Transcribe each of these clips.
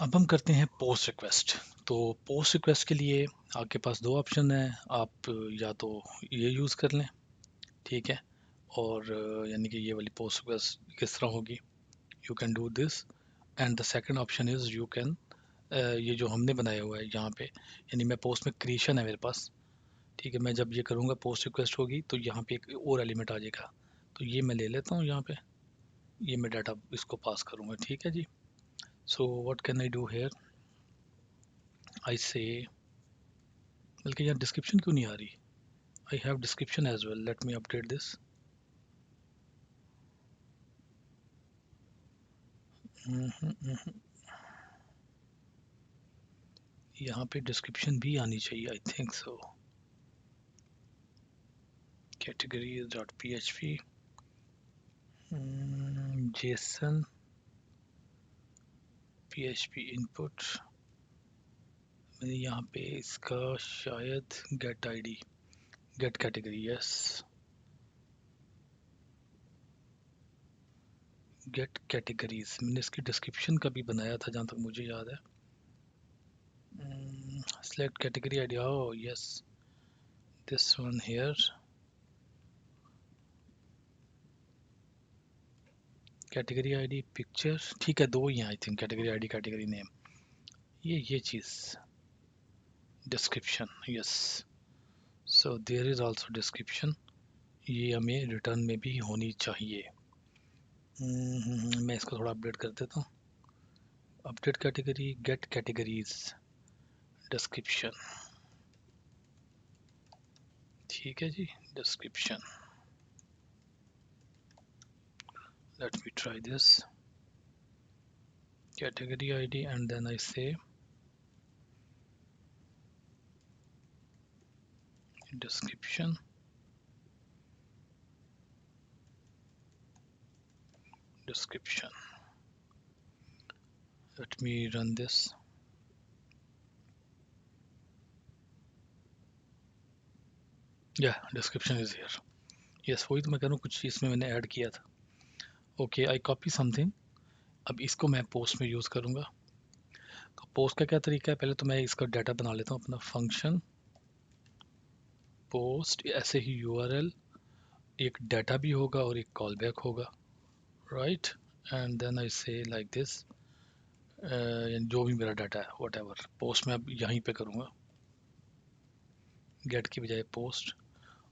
अब हम करते हैं पोस्ट रिक्वेस्ट। तो पोस्ट रिक्वेस्ट के लिए आपके पास दो ऑप्शन हैं। आप या तो ये यूज़ कर लें, ठीक है, और यानी कि ये वाली पोस्ट रिक्वेस्ट किस तरह होगी, you can do this. And the second option is you can, ये जो हमने बनाया हुआ है यहाँ पे, यानी मैं पोस्ट में क्रिएशन है मेरे पास, ठीक है, मैं जब ये करूँगा पोस्ट रिक्वेस्ट होगी तो यहाँ पे एक और एलिमेंट आ जाएगा। तो ये मैं ले लेता हूँ यहाँ पे, ये मैं डाटा इसको पास करूँगा, ठीक है जी। So what can I do here, I say, बल्कि यहाँ डिस्क्रिप्शन क्यों नहीं आ रही, I have description as well. Let me update this. यहाँ पे डिस्क्रिप्शन भी आनी चाहिए, I think so. categories.php, json php input, मैंने यहाँ पे इसका शायद get id, get category, yes, get categories मैंने इसकी डिस्क्रिप्शन का भी बनाया था जहाँ तक मुझे याद है। select category id, oh yes, this one here, category ID picture, ठीक है, दो ही हैं I think, category ID category name, ये चीज़ description, yes, so there is also description, ये हमें रिटर्न में भी होनी चाहिए। मैं इसको थोड़ा अपडेट कर देता हूँ। Update category, get categories, description, ठीक है जी, description, let me try this, category ID and then I say description, description, let me run this, yeah, description is here, yes, वही तो मैं कह रहा हूँ, कुछ इसमें मैंने ऐड किया था। ओके, आई कॉपी समथिंग, अब इसको मैं पोस्ट में यूज़ करूँगा। तो पोस्ट का क्या तरीका है, पहले तो मैं इसका डाटा बना लेता हूँ अपना, फंक्शन पोस्ट, ऐसे ही यूआरएल, एक डाटा भी होगा और एक कॉल बैक होगा, राइट, एंड देन आई से लाइक दिस, जो भी मेरा डाटा है वट एवर, पोस्ट में अब यहीं पे करूँगा, गेट की बजाय पोस्ट,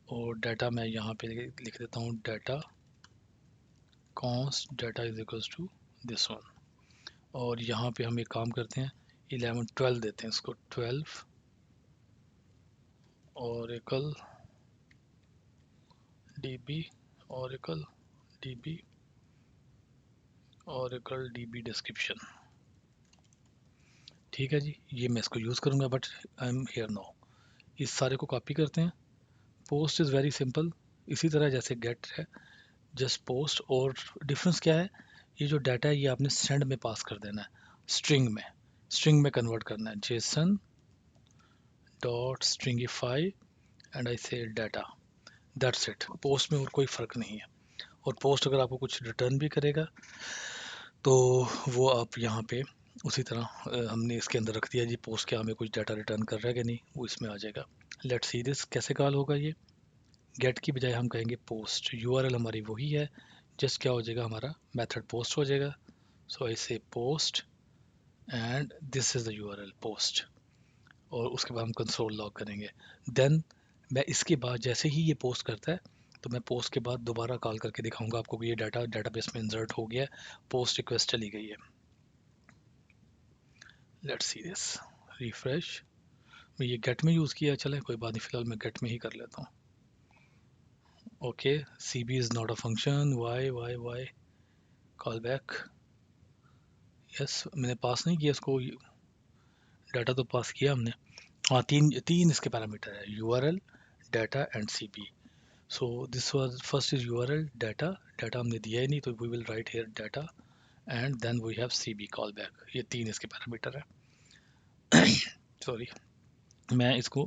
और डाटा मैं यहाँ पे लिख देता हूँ, data const data is equals to this one, और यहाँ पे हम एक काम करते हैं, 11 12 देते हैं इसको, 12 Oracle db, Oracle db, Oracle db description, ठीक है जी, ये मैं इसको यूज़ करूँगा, but I am here now. इस सारे को कॉपी करते हैं, पोस्ट इज़ वेरी सिंपल, इसी तरह जैसे गेट है, जस्ट पोस्ट, और डिफरेंस क्या है, ये जो डाटा है ये आपने सेंड में पास कर देना है, स्ट्रिंग में कन्वर्ट करना है, Jason dot stringify and I से डाटा, दैट्स इट। पोस्ट में और कोई फ़र्क नहीं है, और पोस्ट अगर आपको कुछ रिटर्न भी करेगा तो वो आप यहाँ पे उसी तरह हमने इसके अंदर रख दिया जी, पोस्ट क्या हमें कुछ डाटा रिटर्न कर रहा है कि नहीं, वो इसमें आ जाएगा। लेट्स सी दिस कैसे कॉल होगा, ये गेट की बजाय हम कहेंगे पोस्ट, यूआरएल हमारी वही है, जस्ट क्या हो जाएगा, हमारा मेथड पोस्ट हो जाएगा, सो आई से post and this is the URL post, और उसके बाद हम कंसोल लॉग करेंगे। देन मैं इसके बाद जैसे ही ये पोस्ट करता है तो मैं पोस्ट के बाद दोबारा कॉल करके दिखाऊंगा आपको कि ये डाटा डाटाबेस में इंसर्ट हो गया है, पोस्ट रिक्वेस्ट चली गई है। लेट्स सी दिस, रिफ्रेश, मैं ये गेट में यूज़ किया, चले कोई बात नहीं, फिलहाल मैं गेट में ही कर लेता हूँ। Okay, C B is not a function, why call back, yes, मैंने पास नहीं किया इसको, डाटा तो पास किया हमने, हाँ, तीन तीन इसके पैरामीटर है, U R L, data and C B. So this was first is URL, data हमने दिया ही नहीं, तो we will write here data and then we have CB call back, ये तीन इसके पैरामीटर है। सॉरी, मैं इसको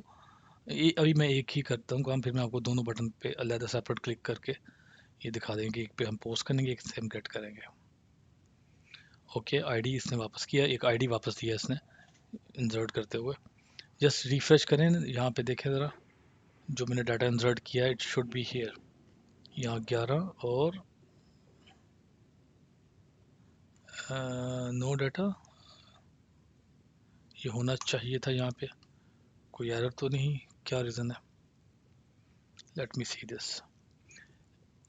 अभी मैं एक ही करता हूँ काम, फिर मैं आपको दोनों बटन पे अलग सेपरेट क्लिक करके ये दिखा देंगे, एक पे हम पोस्ट करेंगे, एक से हम गेट करेंगे। ओके, आईडी इसने वापस किया, एक आईडी वापस दिया इसने इंसर्ट करते हुए। जस्ट रिफ्रेश करें, यहाँ पे देखें ज़रा, जो मैंने डाटा इंसर्ट किया इट शुड बी हियर। यहाँ 11 और नो डाटा, ये होना चाहिए था यहाँ पे। कोई एरर तो नहीं, क्या रीज़न है? Let me see this.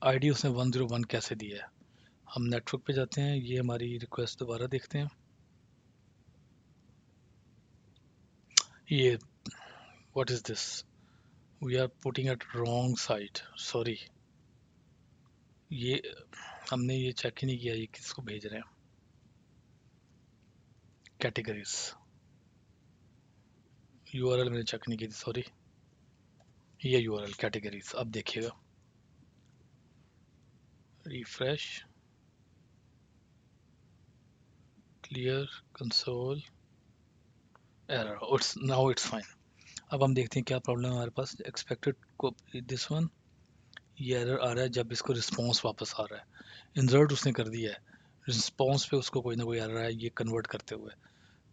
ID उसने 101 कैसे दिया है? हम नेटवर्क पे जाते हैं, ये हमारी रिक्वेस्ट दोबारा देखते हैं। ये what is this, we are putting at wrong site, sorry. ये हमने ये चेक ही नहीं किया ये किसको भेज रहे हैं। कैटेगरीज, यूआरएल मैंने चेक नहीं की थी, सॉरी। ये यूआरएल कैटेगरीज, अब देखिएगा, refresh, clear console, error, it's now it's fine. अब हम देखते हैं क्या प्रॉब्लम है हमारे पास। एक्सपेक्टेड को दिस वन, ये एरर आ रहा है जब इसको रिस्पॉन्स वापस आ रहा है। इंसर्ट उसने कर दिया है, रिस्पॉन्स पे उसको कोई ना कोई एरर है ये कन्वर्ट करते हुए।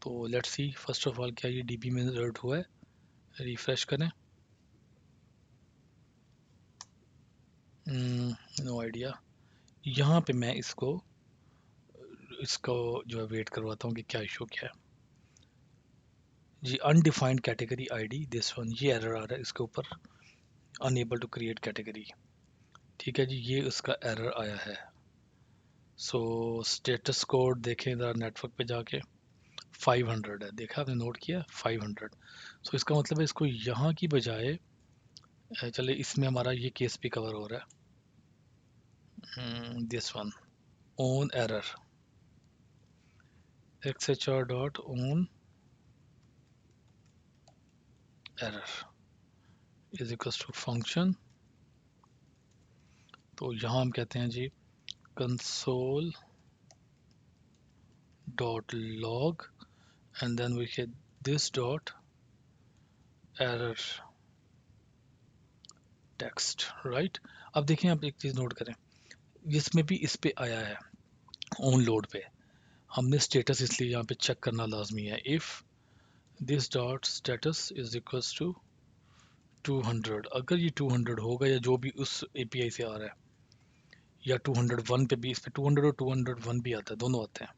तो let's see first of all क्या ये डीबी में इंसर्ट हुआ है। रिफ्रेश करें, नो आइडिया। यहाँ पे मैं इसको जो है वेट करवाता हूँ कि क्या इशू क्या है। जी, undefined category ID this one, ये एरर आ रहा है इसके ऊपर, अनएबल टू क्रिएट कैटेगरी। ठीक है जी, ये उसका एरर आया है। सो स्टेटस कोड देखें ज़रा नेटवर्क पे जाके, 500 है, देखा आपने, नोट किया 500। सो इसका मतलब है इसको यहाँ की बजाय, चले इसमें हमारा ये केस भी कवर हो रहा है, this one, on error, XHR dot on error is equal to function. तो यहाँ हम कहते हैं जी console dot log and then we get this dot error text, right. अब देखें, आप एक चीज़ नोट करें, इसमें भी इस पे आया है ऑन लोड पे। हमने स्टेटस इसलिए यहाँ पे चेक करना लाजमी है, if this dot status is equals to 200, अगर ये 200 होगा या जो भी उस एपीआई से आ रहा है, या 201 पे भी, इस पे 200 और 201 भी आता है, दोनों आते हैं।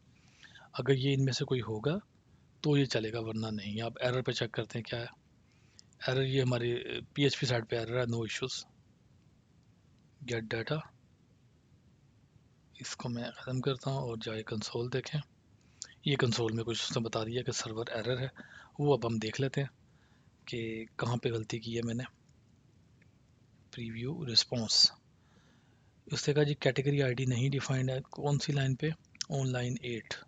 अगर ये इनमें से कोई होगा तो ये चलेगा, वरना नहीं। आप एरर पे चेक करते हैं क्या है एरर। ये हमारे पीएचपी साइड पे एरर है, नो इश्यूज। गेट डाटा, इसको मैं ख़त्म करता हूँ और जाए कंसोल देखें। ये कंसोल में कुछ उसने बता दिया कि सर्वर एरर है, वो अब हम देख लेते हैं कि कहाँ पे गलती की है मैंने। प्रीव्यू रिस्पॉन्स, उससे कहा जी कैटेगरी आईडी नहीं डिफाइंड है, कौन सी लाइन पे? On line 8।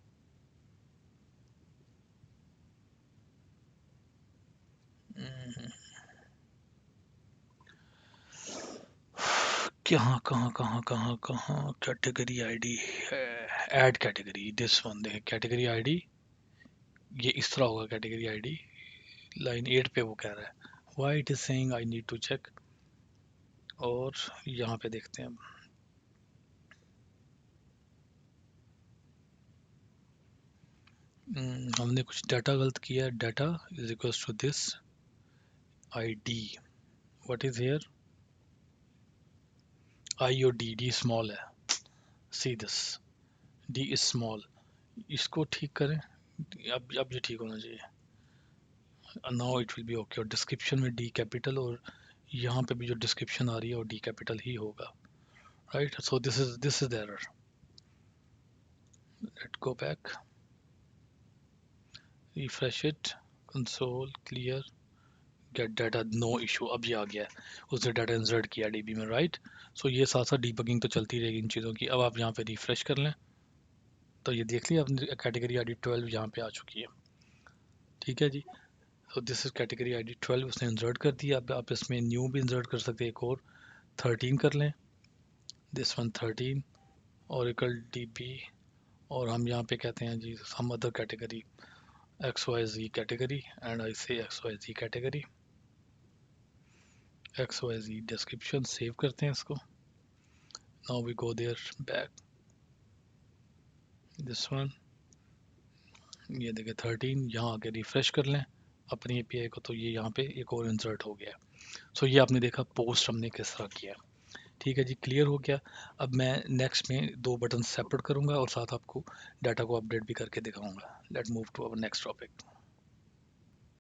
कहाँ कहाँ कहाँ कहाँ कहाँ कैटेगरी आईडी है, ऐड कैटेगरी, दिस वन देखें कैटेगरी आईडी, ये इस तरह होगा कैटेगरी आईडी, लाइन 8 पे वो कह रहा है why it is saying I need to check. और यहाँ पे देखते हैं, हमने कुछ डाटा गलत किया, data is equals to this ID, what is here, I और डी स्मॉल है, see this, D is small, इसको ठीक करें। अब ये ठीक होना चाहिए, now it will be okay. और डिस्क्रिप्शन में डी कैपिटल, और यहाँ पे भी जो डिस्क्रिप्शन आ रही है वो डी कैपिटल ही होगा, right. So this is the error. Let go back, refresh it, console clear, get data, no issue, अब ये आ गया है, उसने डाटा इंसर्ट किया डीबी में, राइट। सो ये साथ साथ डीबगिंग तो चलती रहेगी इन चीज़ों की। अब आप यहाँ पे रिफ्रेश कर लें तो ये देख लिया अपनी कैटेगरी आईडी 12 यहाँ पे आ चुकी है। ठीक है जी, तो दिस इज कैटेगरी आईडी 12 उसने इंसर्ट कर दिया। अब आप इसमें न्यू भी इंसर्ट कर सकते हैं, एक और 13 कर लें, दिस वन 13, ओरेकल डीबी, और हम यहाँ पे कहते हैं जी some other category, X Y Z category, and I say X Y Z category, X Y Z description, save करते हैं इसको। Now we go there back, this one, ये देखिए 13, यहाँ आके रिफ्रेश कर लें अपनी एपीआई को, तो ये यहाँ पे एक और इंसर्ट हो गया। सो ये आपने देखा पोस्ट हमने किस तरह किया। ठीक है जी, क्लियर हो गया। अब मैं नेक्स्ट में दो बटन सेपरेट करूंगा और साथ आपको डाटा को अपडेट भी करके दिखाऊंगा। Let move to our next topic.